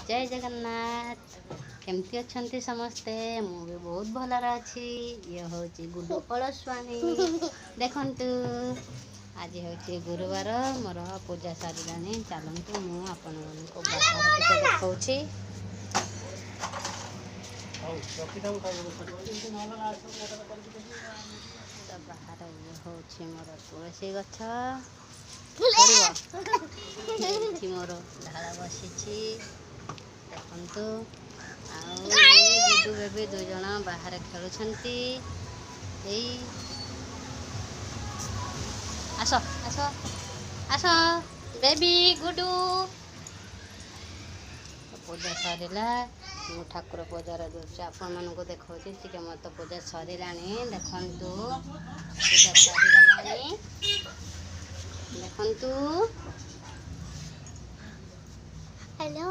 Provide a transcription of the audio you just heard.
जय जगन्नाथ। केमती अच्छंती समस्ते मु भी बहुत भलर अच्छी। ये होची गुड्डू अलस्वानी देखंतु आज होची गुरुवार मोर पूजा सारिलानी। चलंतु मु आपन को बाहर टिके देखौची। तो बाहर ये होची मोर तुलसी गछ मोर ढाल बसी देखु गुडू बेबी दुई जन बाहर खेलुंट। आस आस आस बेबी गुडू पूजा सरला। मु ठाकुर पूजार आपण मानक देखा टे मत पूजा सरला देखु पूजा सरीगला देखु। हेलो।